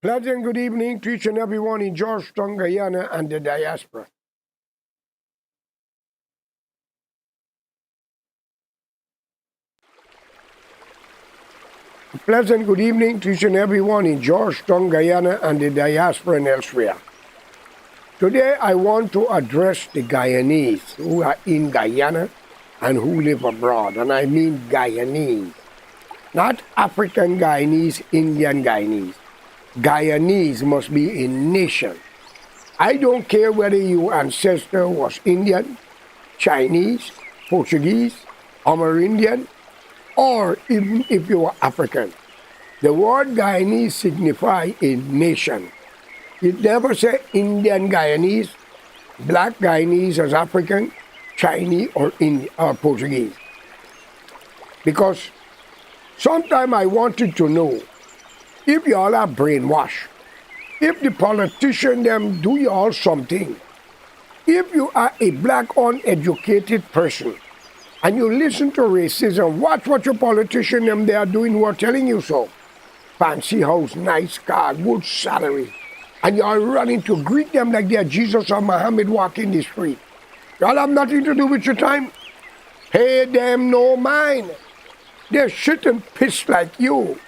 Pleasant good evening to each and everyone in Georgetown, Guyana, and the diaspora. Pleasant good evening to each and everyone in Georgetown, Guyana, and the diaspora and elsewhere. Today, I want to address the Guyanese who are in Guyana and who live abroad, and I mean Guyanese, not African Guyanese, Indian Guyanese. Guyanese must be a nation. I don't care whether your ancestor was Indian, Chinese, Portuguese, Amerindian, or even if you were African. The word Guyanese signifies a nation. It never said Indian Guyanese, Black Guyanese as African, Chinese, or Portuguese. Because sometime I wanted to know if y'all are brainwashed, if the politicians them do y'all something, if you are a black uneducated person and you listen to racism, watch what your politicians them they are doing who are telling you so. Fancy house, nice car, good salary, and y'all running to greet them like they're Jesus or Muhammad walking the street. Y'all have nothing to do with your time. Pay them no mind. They're shit and piss like you.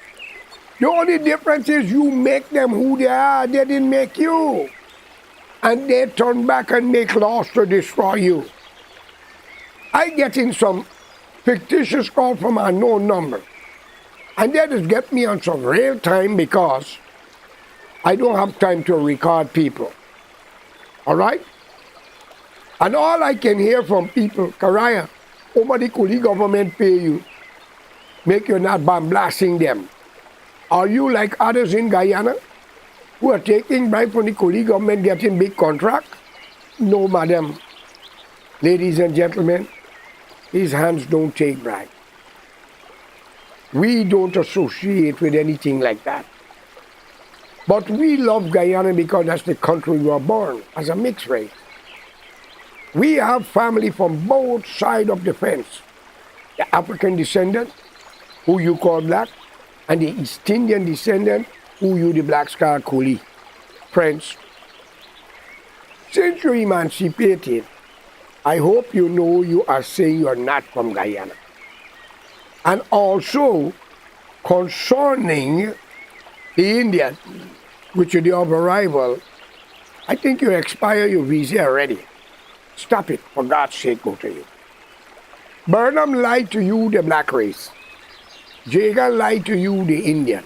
The only difference is you make them who they are. They didn't make you. And they turn back and make laws to destroy you. I get in some fictitious call from an unknown number. And that just get me on some real time because I don't have time to record people. All right? And all I can hear from people, Karaya, how much the Kuli government pay you? Make you not blasting them. Are you like others in Guyana who are taking bribe from the Kuli government getting big contract? No, madam. Ladies and gentlemen, these hands don't take bribe. We don't associate with anything like that. But we love Guyana because that's the country we were born, as a mixed race. We have family from both sides of the fence. The African descendant, who you call black, and the East Indian descendant, who you the black scar Kuli. Friends, since you're emancipated, I hope you know you are saying you are not from Guyana. And also, concerning the Indian, which is the of arrival, I think you expire your visa already. Stop it, for God's sake, go to you. Burnham lied to you, the black race. Jagan lied to you, the Indian.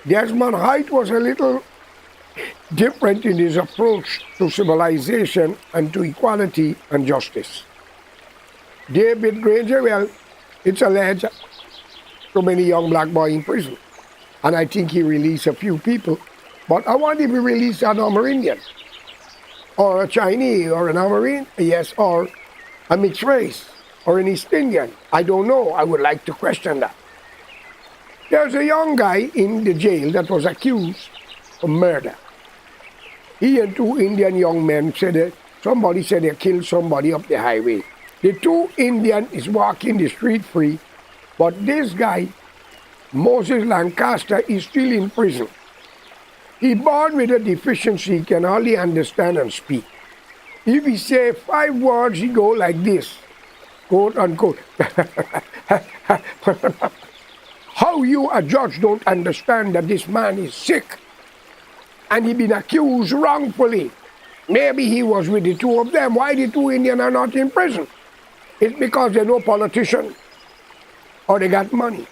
Desmond Haight was a little different in his approach to civilization and to equality and justice. David Granger, well, it's alleged so many young black boys in prison. And I think he released a few people. But I want him to release an Amerindian, or a Chinese, or an Amerindian, yes, or a mixed race, or an East Indian. I don't know. I would like to question that. There's a young guy in the jail that was accused of murder. He and two Indian young men said that somebody said they killed somebody up the highway. The two Indian is walking the street free, but this guy, Moses Lancaster, is still in prison. He born with a deficiency, he can hardly understand and speak. If he say 5 words, he go like this, quote unquote. How you, a judge, don't understand that this man is sick and he been accused wrongfully? Maybe he was with the two of them. Why the two Indians are not in prison? It's because they're no politician or they got money.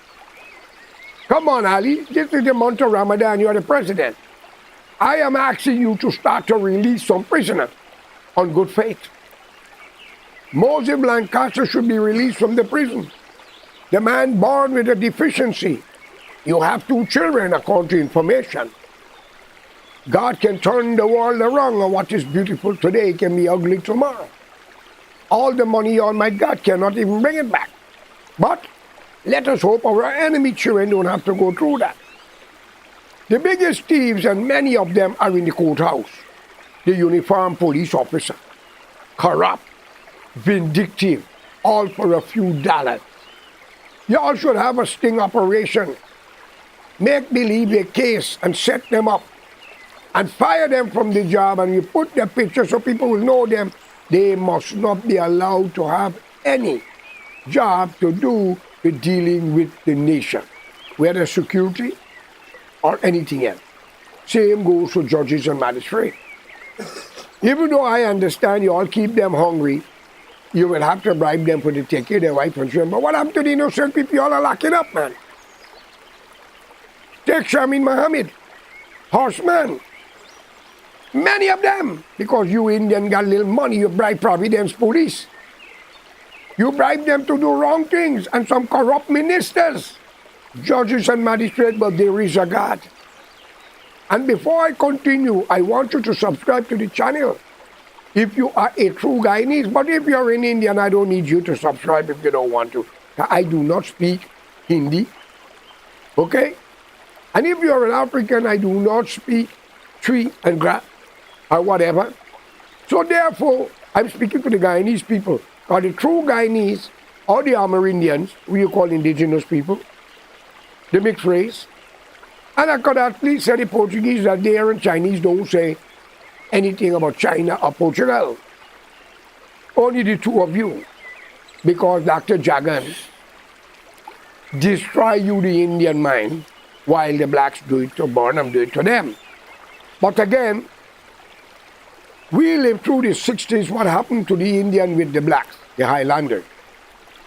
Come on, Ali. This is the month of Ramadan. You are the president. I am asking you to start to release some prisoners on good faith. Moses Lancaster should be released from the prison. The man born with a deficiency. You have 2 children, according to information. God can turn the world around, and what is beautiful today can be ugly tomorrow. All the money Almighty God cannot even bring it back. But let us hope our enemy children don't have to go through that. The biggest thieves, and many of them are in the courthouse. The uniformed police officer. Corrupt, vindictive, all for a few dollars. Y'all should have a sting operation make believe a case and set them up and fire them from the job, and you put their pictures so people will know them, they must not be allowed to have any job to do with dealing with the nation, whether security or anything else. Same goes for judges and magistrates. Even though I understand you all keep them hungry, you will have to bribe them for the take care of their wife and children. But what happened to the innocent people? You all are locking up, man. Take Shamin Mohammed, horseman. Many of them, because you Indian got little money, you bribe Providence police. You bribe them to do wrong things, and some corrupt ministers, judges and magistrates, but there is a God. And before I continue, I want you to subscribe to the channel if you are a true Guyanese. But if you're an Indian, I don't need you to subscribe if you don't want to. I do not speak Hindi, okay? And if you're an African, I do not speak tree and grass or whatever. So therefore, I'm speaking to the Guyanese people, or the true Guyanese, or the Amerindians, who you call indigenous people, the mixed race. And I could at least say the Portuguese are there and Chinese don't say anything about China or Portugal. Only the two of you, because Dr. Jagan destroy you the Indian mind while the blacks do it to Burnham, do it to them. But again, we lived through the 60s, what happened to the Indian with the blacks, the Highlanders.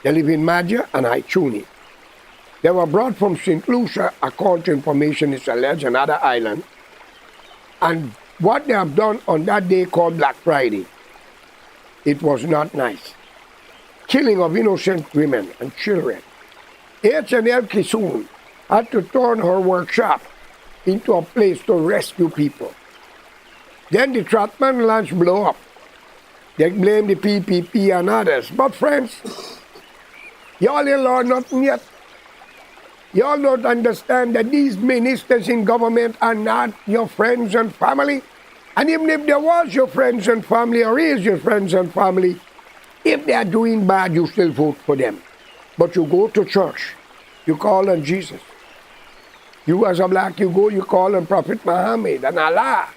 They live in Madja and Haituni. They were brought from St. Lucia, according to information is alleged, another island. And what they have done on that day called Black Friday, it was not nice. Killing of innocent women and children. H&L Kisoon had to turn her workshop into a place to rescue people. Then the Trotman launch blew up. They blame the PPP and others. But friends, y'all ain't learned nothing yet. Y'all don't understand that these ministers in government are not your friends and family. And even if there was your friends and family, or is your friends and family, if they are doing bad, you still vote for them. But you go to church, you call on Jesus. You as a black, you go, you call on Prophet Muhammad and Allah.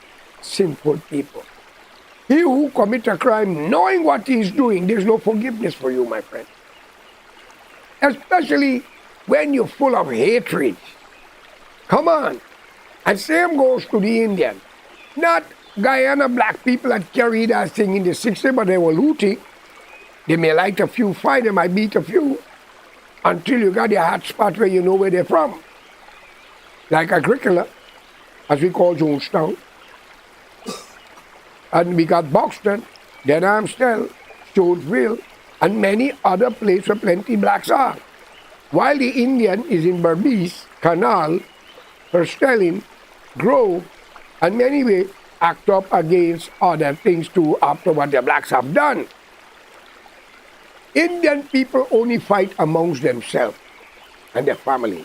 Sinful people. He who commits a crime knowing what he is doing, there's no forgiveness for you, my friend. Especially when you're full of hatred. Come on. And same goes to the Indian. Not Guyana black people that carried that thing in the 60s, but they were looting. They may light a few fire, they might beat a few, until you got your hot spot where you know where they're from. Like Agricola, as we call Jonestown. And we got Buxton, then Amstel, Stonesville, and many other places where plenty blacks are. While the Indian is in Berbice, Canal, Herstelling, Grove, and many ways act up against other things too after what the blacks have done. Indian people only fight amongst themselves and their family.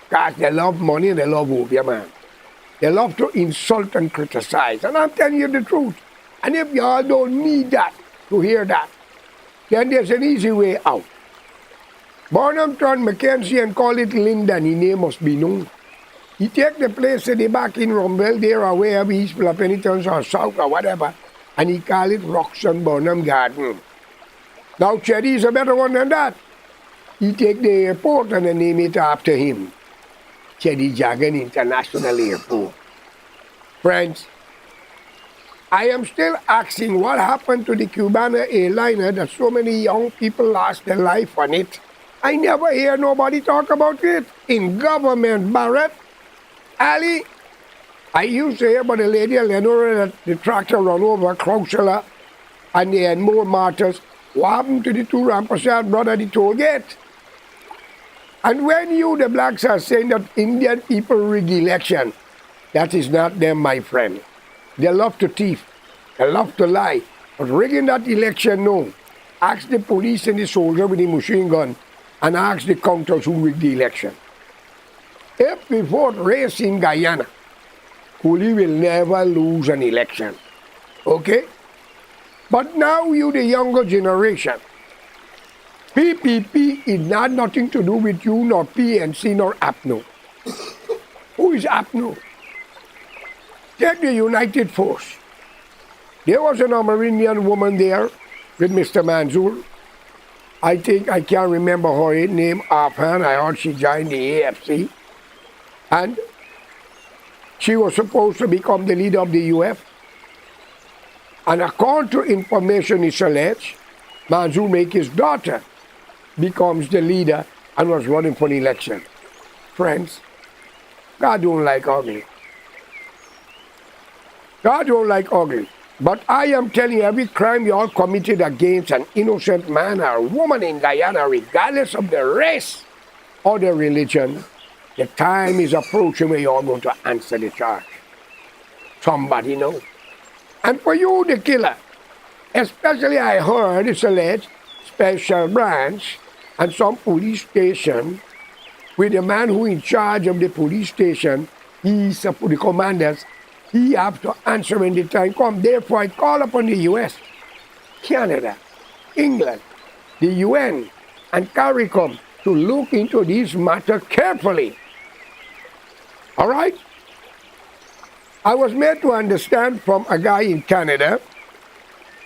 Because they love money and they love opium, man. They love to insult and criticize. And I'm telling you the truth. And if y'all don't need that, to hear that, then there's an easy way out. Burnham turned Mackenzie and call it Linden. His name must be known. He take the place at the back in Rumbell there or wherever he's Penitence or South or whatever, and he call it Roxon Burnham Garden. Now Cherry is a better one than that. He take the airport and they name it after him. Cherry Jagan International Airport. Friends, I am still asking what happened to the Cubana airliner that so many young people lost their life on it. I never hear nobody talk about it. In government, Barrett, Ali, I used to hear about the lady Eleanor that the tractor run over Crouchella and they had more martyrs. What happened to the two Rampasad brother at the toll gate? And when you, the blacks, are saying that Indian people rig election, that is not them, my friend. They love to thief. They love to lie. But rigging that election, no. Ask the police and the soldier with the machine gun and ask the counters who rigged the election. If we vote race in Guyana, Cooley will never lose an election. Okay? But now you, the younger generation, PPP is not nothing to do with you, nor PNC, nor APNO. Who is APNU? Take the United Force. There was an Amerindian woman there with Mr. Manzoor. I think I can't remember her name offhand. I heard she joined the AFC. And she was supposed to become the leader of the UF. And according to information is alleged, Manzoor make his daughter becomes the leader and was running for the election. Friends, God don't like ugly. God don't like ugly. But I am telling you, every crime you all committed against an innocent man or woman in Guyana, regardless of the race or the religion, the time is approaching where you're going to answer the charge. Somebody know. And for you, the killer, especially I heard it's alleged special branch and some police station with the man who in charge of the police station, he's the commanders, he have to answer when the time comes. Therefore, I call upon the US, Canada, England, the UN, and CARICOM to look into this matter carefully. All right? I was made to understand from a guy in Canada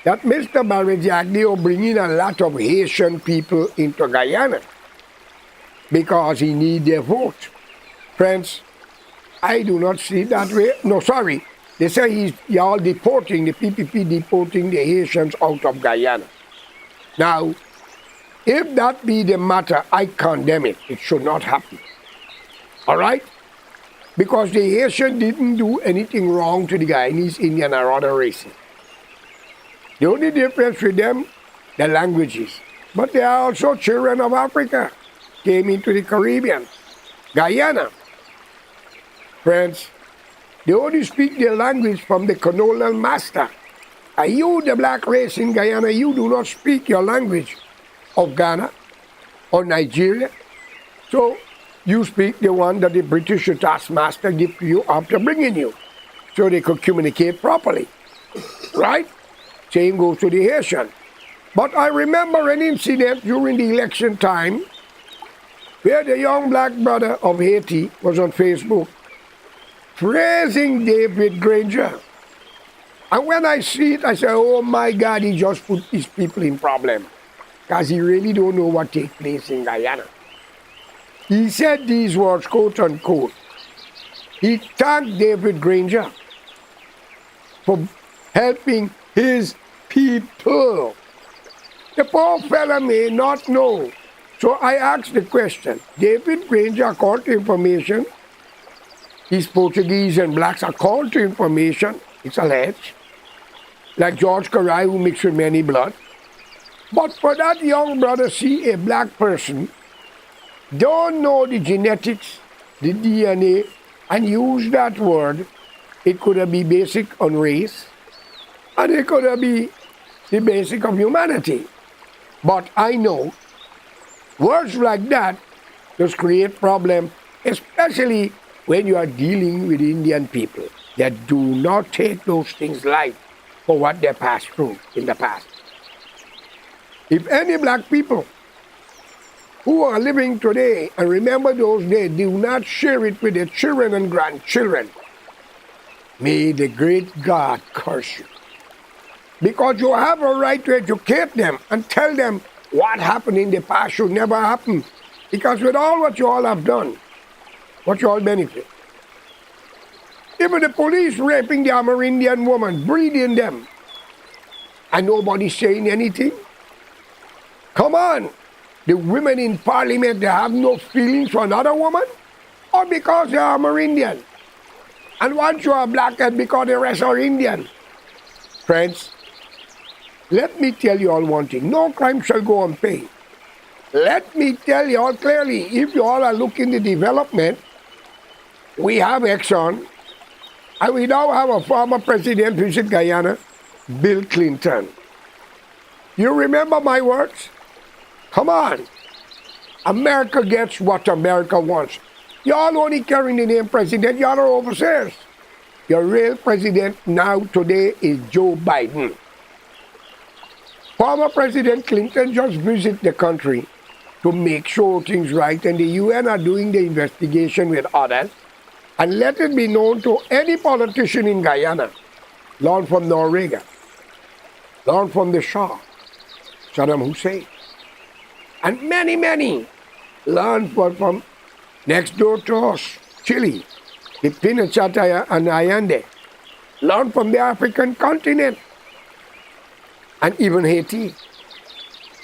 that Mr. Barrediaglio bringing a lot of Haitian people into Guyana because he need their vote. Friends, I do not see it that way. No, sorry. They say y'all deporting, the PPP deporting the Haitians out of Guyana. Now, if that be the matter, I condemn it. It should not happen. All right? Because the Haitian didn't do anything wrong to the Guyanese, Indian, or other races. The only difference with them, the languages. But they are also children of Africa, came into the Caribbean. Guyana. Friends, they only speak their language from the colonial master. And you, the black race in Guyana, you do not speak your language of Ghana or Nigeria. So you speak the one that the British taskmaster give to you after bringing you, so they could communicate properly. Right? Same goes to the Haitian. But I remember an incident during the election time where the young black brother of Haiti was on Facebook praising David Granger. And when I see it, I say, oh my God, he just put his people in problem. Because he really don't know what takes place in Guyana. He said these words, quote unquote. He thanked David Granger for helping his people. The poor fella may not know. So I asked the question, David Granger, according to information, he's Portuguese and blacks, according to information, it's alleged, like George Karai, who mixed with many blood. But for that young brother see a black person, don't know the genetics, the DNA, and use that word, it could be basic on race, and it could be the basic of humanity. But I know words like that just create problem, especially when you are dealing with Indian people that do not take those things light for what they passed through in the past. If any black people who are living today and remember those days do not share it with their children and grandchildren, may the great God curse you. Because you have a right to educate them and tell them what happened in the past should never happen. Because with all what you all have done, what you all benefit. Even the police raping the Amerindian woman, breeding them, and nobody saying anything. Come on, the women in parliament, they have no feelings for another woman? Or because they are Amerindian? And once you are blackhead because the rest are Indian? Friends, let me tell you all one thing, no crime shall go unpaid. Let me tell you all clearly, if you all are looking at development, we have Exxon, and we now have a former president visit Guyana, Bill Clinton. You remember my words? Come on. America gets what America wants. Y'all only carrying the name president, y'all are overseers. Your real president now today is Joe Biden. Former President Clinton just visited the country to make sure things right, and the UN are doing the investigation with others. And let it be known to any politician in Guyana, learn from Noriega, learn from the Shah, Saddam Hussein, and many, many learn from next door to us, Chile, the Pinochet and Allende, learn from the African continent, and even Haiti.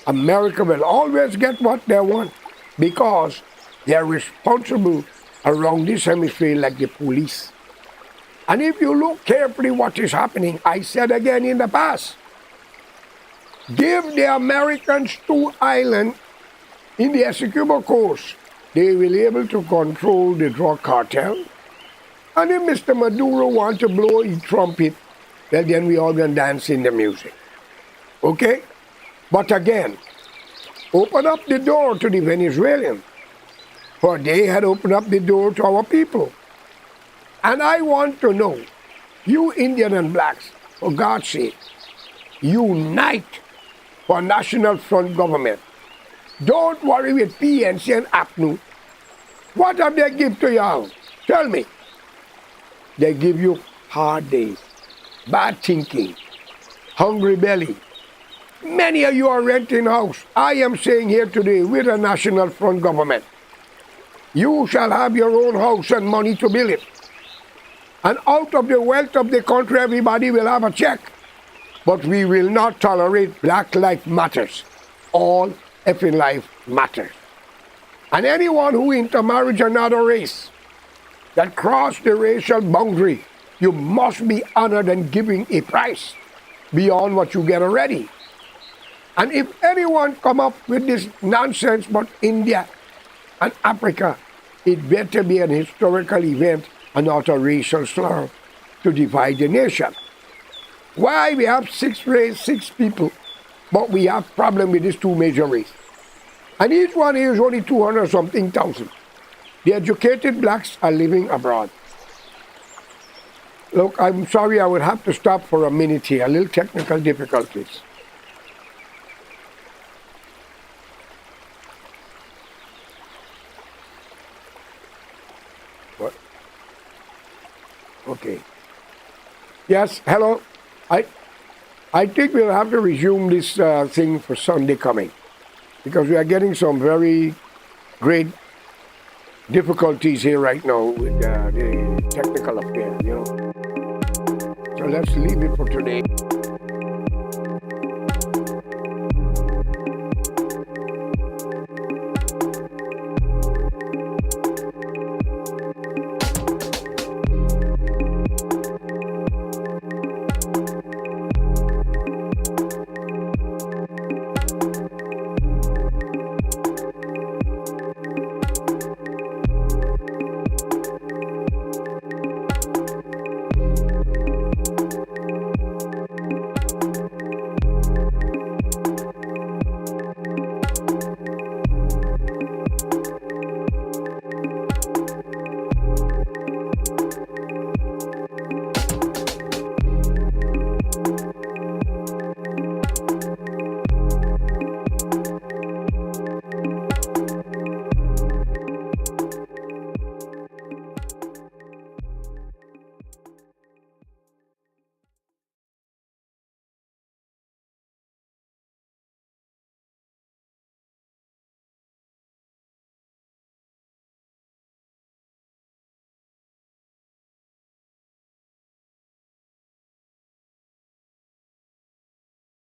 America will always get what they want because they are responsible around this hemisphere like the police. And if you look carefully what is happening, I said again in the past, give the Americans 2 islands in the Essequibo Coast, they will be able to control the drug cartel. And if Mr. Maduro wants to blow his trumpet, well then we all gonna dance in the music. Okay? But again, open up the door to the Venezuelans, for they had opened up the door to our people. And I want to know, you Indian and blacks, for God's sake, unite for National Front government. Don't worry with PNC and APNU. What have they give to y'all? Tell me. They give you hard days, bad thinking, hungry belly. Many of you are renting house. I am saying here today, with a National Front government, you shall have your own house and money to build it. And out of the wealth of the country, everybody will have a check. But we will not tolerate Black Lives Matters. All effing life matters. And anyone who intermarries another race that cross the racial boundary, you must be honored and giving a price beyond what you get already. And if anyone come up with this nonsense about India and Africa, it better be an historical event and not a racial slur to divide the nation. Why we have 6 races, 6 people, but we have problem with these 2 major races. And each one is only 200-something thousand. The educated blacks are living abroad. Look, I'm sorry, I would have to stop for a minute here, a little technical difficulties. What? Okay. Yes, hello. I think we'll have to resume this thing for Sunday coming, because we are getting some very great difficulties here right now with the technical affair, you know. So let's leave it for today.